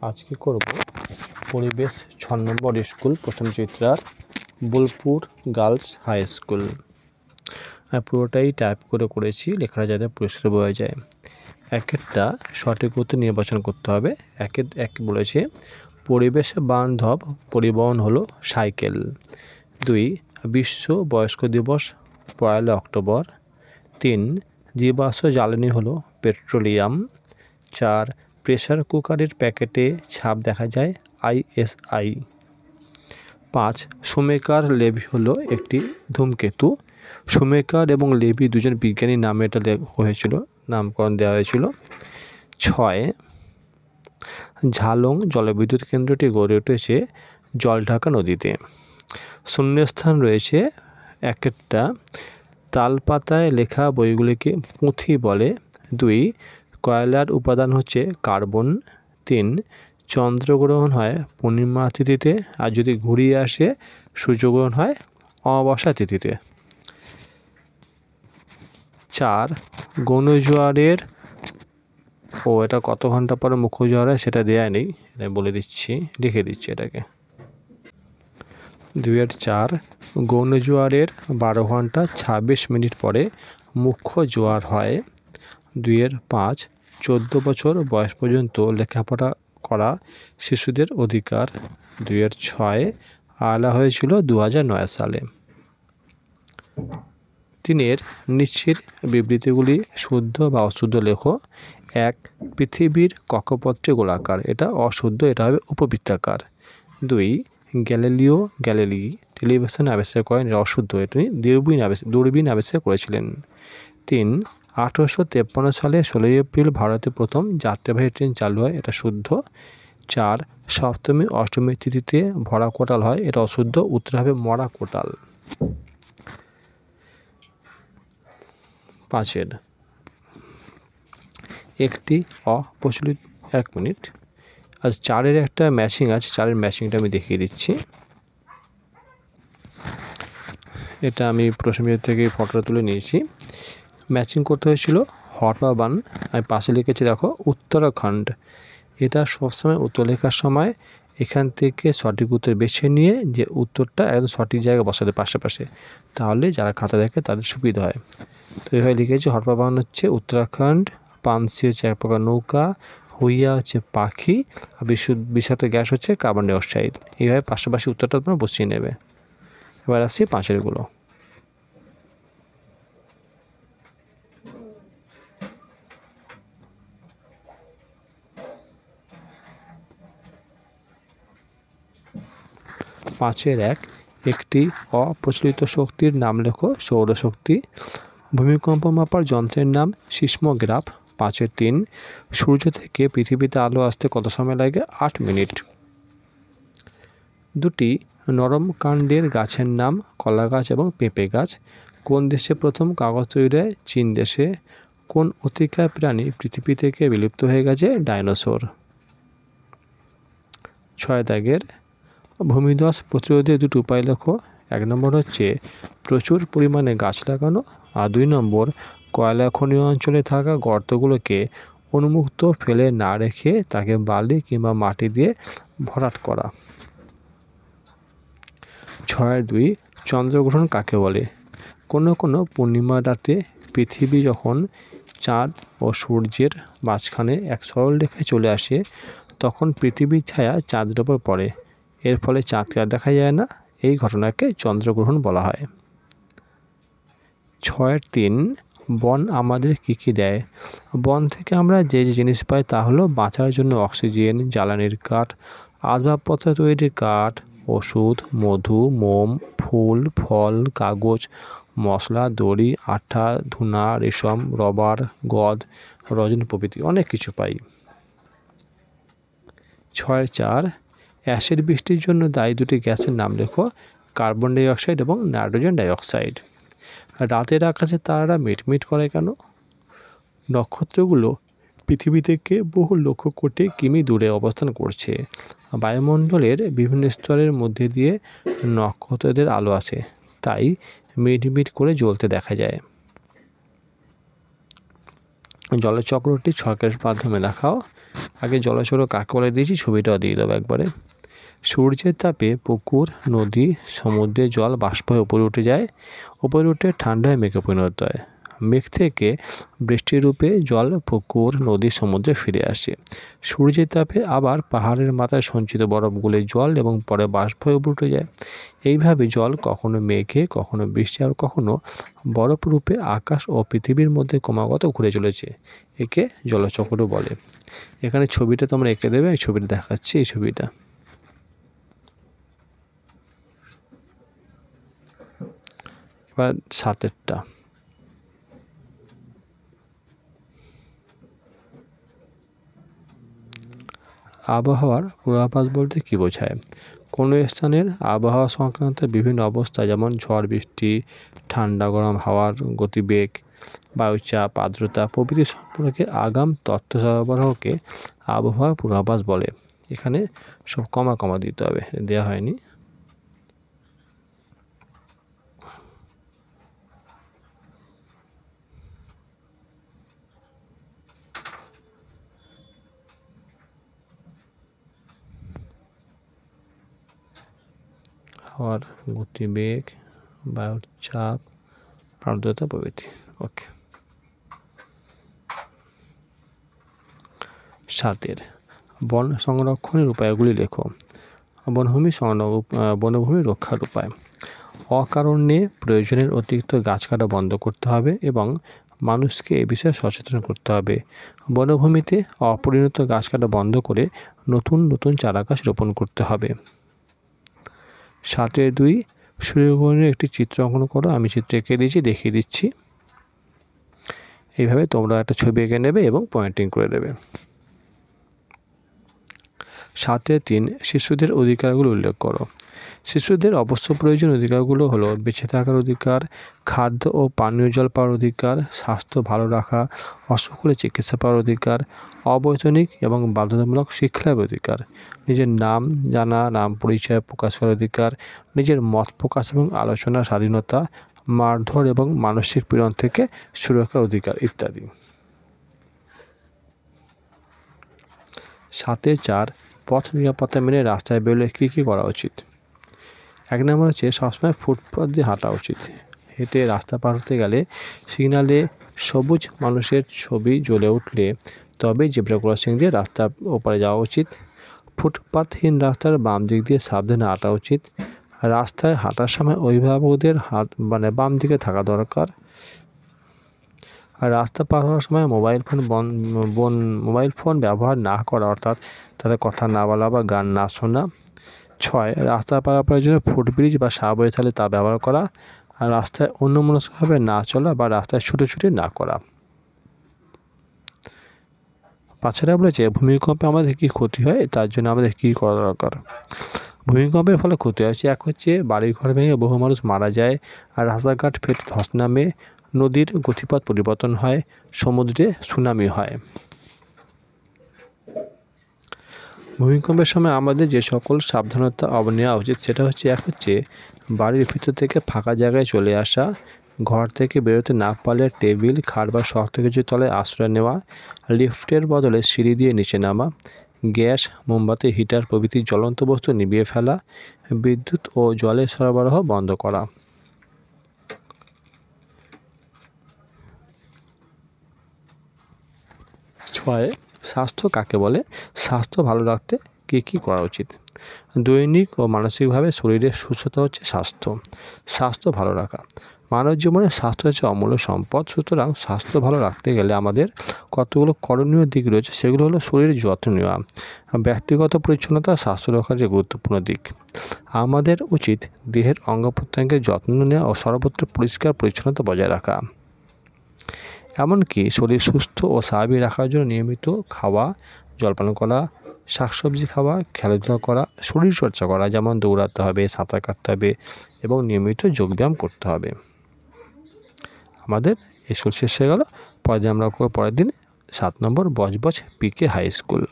আজকে করব পরিবেশ 6 নম্বর স্কুল প্রথমচিত্রার বোলপুর গার্লস হাই স্কুল। পুরোটাই টাইপ করে করেছি, লেখাটা যাতে পরিষ্কার বোঝা যায়। একটা সঠিক উত্তর নির্বাচন করতে হবে। এক বলেছে পরিবেশ বান্ধব পরিবহন হলো সাইকেল। 2 বিশ্ব বয়স্ক দিবস 1 অক্টোবর। 3 জীবাশ্ম জ্বালানি হলো পেট্রোলিয়াম। 4 প্রেসার কুকারের প্যাকেটে ছাপ দেখা যায় ISI। 5 শুমেকার লেভি হলো একটি ধূমকেতু। শুমেকার এবং লেভি দুজন বিজ্ঞানী নামে এটা হয়েছিল, নামকরণ দেওয়া হয়েছিল। 6 ঝালং জলবিদ্যুৎ কেন্দ্রটি গড়ে উঠেছে জলঢাকা নদীতে। শূন্যস্থান রয়েছে। একটা তালপাতায় লেখা বইগুলিকে পুঁথি বলে। 2 কয়লার উপাদান হচ্ছে কার্বন। 3 চন্দ্রগ্রহণ হয় পূর্ণিমা তিথিতে, আর যদি ঘুরিয়ে আসে সূর্যগ্রহণ হয় অমাবস্যা তিথিতে। 4 গৌণজোয়ারের এটা কত ঘন্টা পরে মুখ্য জোয়ার হয় সেটা দেয়া নেই, এটা বলে দিচ্ছি, লিখে দিচ্ছি এটাকে। 2-4 গৌণজোয়ারের 12 ঘন্টা 26 মিনিট পরে মুখ্য জোয়ার হয়। 2-5 14 বছর বয়স পর্যন্ত লেখাপড়া করা শিশুদের অধিকার। 2-6 আলা হয়েছিল 2009 সালে। 3 নিচের বিবৃতিগুলি শুদ্ধ বা অশুদ্ধ লেখো। 1 পৃথিবীর কক্ষপথটি গোলাকার, এটা অশুদ্ধ, এটা হবে উপবৃত্তাকার। 2 গ্যালিলিও গ্যালিলি টেলিভিশন আবিষ্কার করেন, এটা অশুদ্ধ, এটি দূরবীন আবিষ্কার করেছিলেন। 3 1853 সালে 16 এপ্রিল ভারতে প্রথম যাত্রীবাহী ট্রেন চালু হয়, এটা শুদ্ধ। 4 সপ্তমী অষ্টমী তিথিতে ভরা কোটাল হয়, এটা অশুদ্ধ, উত্তর হবে মরা কোটাল। 5 একটি অপ্রচলিত 1 মিনিট। আজ 4 একটা ম্যাচিং আছে, 4 ম্যাচিংটা আমি দেখিয়ে দিচ্ছি। এটা আমি প্রশ্নবিচিত্র থেকে ফটোটা তুলে নিয়েছি। ম্যাচিং করতে হয়েছিল হরপা বান, আমি পাশে লিখেছি দেখো উত্তরাখণ্ড। এটা সবসময় উত্তর লেখার সময় এখান থেকে সঠিক উত্তর বেছে নিয়ে যে উত্তরটা একদম সঠিক জায়গায় বসাতে পাশে, তাহলে যারা খাতা দেখে তাদের সুবিধা হয়। তো এইভাবে লিখেছি হরপা বান হচ্ছে উত্তরাখণ্ড, পানসি হচ্ছে এক প্রকার নৌকা, হুইয়া হচ্ছে পাখি, আর বিষাক্ত গ্যাস হচ্ছে কার্বন ডাইঅক্সাইড। এইভাবে পাশাপাশি উত্তরটা তোমরা বসিয়ে নেবে। এবার আসছি 5-এরগুলো। 5-1 একটি অপ্রচলিত শক্তির নাম লেখো। সৌরশক্তি। ভূমিকম্প মাপার যন্ত্রের নাম সিসমোগ্রাফ। 5-3 সূর্য থেকে পৃথিবীতে আলো আসতে কত সময় লাগে? 8 মিনিট। 2টি নরম কাণ্ডের গাছের নাম কলা গাছ এবং পেঁপে গাছ। কোন দেশে প্রথম কাগজ তৈরি হয়? চীন দেশে। কোন অতিকায় প্রাণী পৃথিবী থেকে বিলুপ্ত হয়ে গেছে? ডাইনোসর। 6 ভূমিধস প্রতিরোধে 2টি উপায় লেখো। 1 নম্বর হচ্ছে প্রচুর পরিমাণে গাছ লাগানো, আর 2 নম্বর কয়লা খনি অঞ্চলে থাকা গর্তগুলোকে উন্মুক্ত ফেলে না রেখে তাকে বালি কিংবা মাটি দিয়ে ভরাট করা। 6-2 চন্দ্রগ্রহণ কাকে বলে? কোনো পূর্ণিমা রাতে পৃথিবী যখন চাঁদ ও সূর্যের মাঝখানে এক সরল রেখায় চলে আসে, তখন পৃথিবীর ছায়া চাঁদের ওপর পড়ে, এর ফলে চাঁদকে আর দেখা যায় না, এই ঘটনাকে চন্দ্রগ্রহণ বলা হয়। 6-3 বন আমাদের কী দেয়? বন থেকে আমরা যে জিনিস পাই তা হলো বাঁচার জন্য অক্সিজেন, জ্বালানির কাঠ, আসবাবপত্র তৈরির কাঠ, ওষুধ, মধু, মোম, ফুল, ফল, কাগজ, মশলা, দড়ি, আঠা, ধুনা, রেশম, রবার, গদ, রজন প্রভৃতি অনেক কিছু পাই। 6-4 অ্যাসিড বৃষ্টির জন্য দায়ী 2টি গ্যাসের নাম লেখো। কার্বন ডাইঅক্সাইড এবং নাইট্রোজেন ডাইঅক্সাইড। রাতের আকাশে তারারা মিটমিট করে কেন? নক্ষত্রগুলো পৃথিবী থেকে বহু লক্ষ কোটি কিমি দূরে অবস্থান করছে। বায়ুমণ্ডলের বিভিন্ন স্তরের মধ্যে দিয়ে নক্ষত্রদের আলো আসে, তাই মিটমিট করে জ্বলতে দেখা যায়। জলচক্রটি ছকের মাধ্যমে দেখাও। আগে জলচর কাকে বলে দিয়েছি, ছবিটাও দিয়ে দেবো একবারে। সূর্যের তাপে পুকুর, নদী, সমুদ্রের জল বাষ্প হয়ে উপরে উঠে যায়, উপরে উঠে ঠান্ডা হয়ে মেঘে পরিণত হয়। মেঘ থেকে বৃষ্টির রূপে জল পুকুর, নদী, সমুদ্রে ফিরে আসে। সূর্যের তাপে আবার পাহাড়ের মাথায় সঞ্চিত বরফ গলে জল এবং পরে বাষ্প হয়ে উপরে উঠে যায়। এইভাবে জল কখনো মেঘে, কখনো বৃষ্টি, আর কখনো বরফ রূপে আকাশ ও পৃথিবীর মধ্যে ক্রমাগত ঘুরে চলেছে। একে জলচক্র বলে। এখানে ছবিটা তোমরা এঁকে দেবে, এই ছবিটা দেখাচ্ছি, এই ছবিটা। এবার 7-এরটা। আবহাওয়ার পূর্বাভাস বলতে কী বোঝায়? কোনো স্থানের আবহাওয়া সংক্রান্ত বিভিন্ন অবস্থা, যেমন ঝড় বৃষ্টি, ঠান্ডা গরম হাওয়ার গতিবেগ, বায়ুচাপ, আর্দ্রতা প্রভৃতি সম্পর্কে আগাম তথ্য সরবরাহকে আবহাওয়ার পূর্বাভাস বলে। এখানে সব কমা কমা দিতে হবে, দেওয়া হয়নি। হাওয়ার গতিবেগ, বায়ুর চাপ, আর্দ্রতা প্রভৃতি। ওকে। 7 বন সংরক্ষণের উপায়গুলি লেখো। বনভূমি রক্ষার উপায়: অকারণে প্রয়োজনের অতিরিক্ত গাছ কাটা বন্ধ করতে হবে এবং মানুষকে এ বিষয়ে সচেতন করতে হবে। বনভূমিতে অপরিণত গাছ কাটা বন্ধ করে নতুন নতুন চারাগাছ রোপণ করতে হবে। 7-2 সূর্যগ্রহণের একটি চিত্র অঙ্কন করো। আমি চিত্র এঁকে দিয়েছি, দেখিয়ে দিচ্ছি। এইভাবে তোমরা একটা ছবি এঁকে নেবে এবং পয়েন্টিং করে দেবে। 7-3 শিশুদের অধিকারগুলো উল্লেখ করো। শিশুদের অবশ্য প্রয়োজন অধিকারগুলো হলো বেঁচে থাকার অধিকার, খাদ্য ও পানীয় জল পাওয়ার অধিকার, স্বাস্থ্য ভালো রাখা, অসুখ হলে চিকিৎসা পাওয়ার অধিকার, অবৈতনিক এবং বাধ্যতামূলক শিক্ষার অধিকার, নিজের নাম জানা, নাম পরিচয় প্রকাশ করার অধিকার, নিজের মত প্রকাশ এবং আলোচনার স্বাধীনতা, মারধর এবং মানসিক পীড়ন থেকে সুরক্ষার অধিকার ইত্যাদি। 7-4 পথ নিরাপত্তা মেনে রাস্তায় বেরোলে কী কী করা উচিত? 1 নম্বর হচ্ছে সবসময় ফুটপাথ দিয়ে হাঁটা উচিত। হেঁটে রাস্তা পার হতে গেলে সিগনালে সবুজ মানুষের ছবি জ্বলে উঠলে তবেই জেব্রা ক্রসিং দিয়ে রাস্তার ওপারে যাওয়া উচিত। ফুটপাথহীন রাস্তার বাম দিক দিয়ে সাবধানে হাঁটা উচিত। রাস্তায় হাঁটার সময় অভিভাবকদের হাত বাম দিকে থাকা দরকার। আর রাস্তা পার হওয়ার সময় মোবাইল ফোন ব্যবহার না করা, অর্থাৎ তাদের কথা না বলা বা গান না শোনা। 6 রাস্তা পারাপারের জন্য ফুটব্রিজ বা সাবওয়ে তা ব্যবহার করা। আর রাস্তায় অন্যমনস্কভাবে না চলা বা রাস্তায় ছুটোছুটি না করা। 5 বলেছে ভূমিকম্পে আমাদের কী ক্ষতি হয়, তার জন্য আমাদের কী করা দরকার। ভূমিকম্পের ফলে ক্ষতি হচ্ছে: 1 হচ্ছে বাড়িঘর ভেঙে বহু মানুষ মারা যায়, আর রাস্তাঘাট ফেটে ধস নামে, নদীর গতিপথ পরিবর্তন হয়, সমুদ্রে সুনামি হয়। ভূমিকম্পের সময় আমাদের যে সকল সাবধানতা নেওয়া উচিত সেটা হচ্ছে: 1 হচ্ছে বাড়ির ভিতর থেকে ফাঁকা জায়গায় চলে আসা, ঘর থেকে বেরোতে না পারলে টেবিল, খাট বা শক্ত কিছুর তলায় আশ্রয় নেওয়া, লিফটের বদলে সিঁড়ি দিয়ে নিচে নামা, গ্যাস, মোমবাতি, হিটার প্রভৃতি জ্বলন্ত বস্তু নিভিয়ে ফেলা, বিদ্যুৎ ও জলের সরবরাহ বন্ধ করা। 6 স্বাস্থ্য কাকে বলে? স্বাস্থ্য ভালো রাখতে কী কী করা উচিত? দৈনিক ও মানসিকভাবে শরীরের সুস্থতা হচ্ছে স্বাস্থ্য। স্বাস্থ্য ভালো রাখা: মানব জীবনে স্বাস্থ্য হচ্ছে অমূল্য সম্পদ। সুতরাং স্বাস্থ্য ভালো রাখতে গেলে আমাদের কতগুলো করণীয় দিক রয়েছে, সেগুলো হলো শরীরের যত্ন নেওয়া, ব্যক্তিগত পরিচ্ছন্নতা স্বাস্থ্য রক্ষার যে গুরুত্বপূর্ণ দিক। আমাদের উচিত দেহের অঙ্গ প্রত্যঙ্গের যত্ন নেওয়া ও সর্বত্র পরিষ্কার পরিচ্ছন্নতা বজায় রাখা। এমনকি শরীর সুস্থ ও স্বাভাবিক রাখার জন্য নিয়মিত খাওয়া, জলপান করা, শাকসবজি খাওয়া, খেলাধুলা করা, শরীরচর্চা করা, যেমন দৌড়াতে হবে, সাঁতার কাটতে হবে এবং নিয়মিত যোগব্যায়াম করতে হবে। আমাদের স্কুল শেষ হয়ে গেল। পরের দিন আমরা পরের দিন 7 নম্বর বজবজ পিকে হাই স্কুল।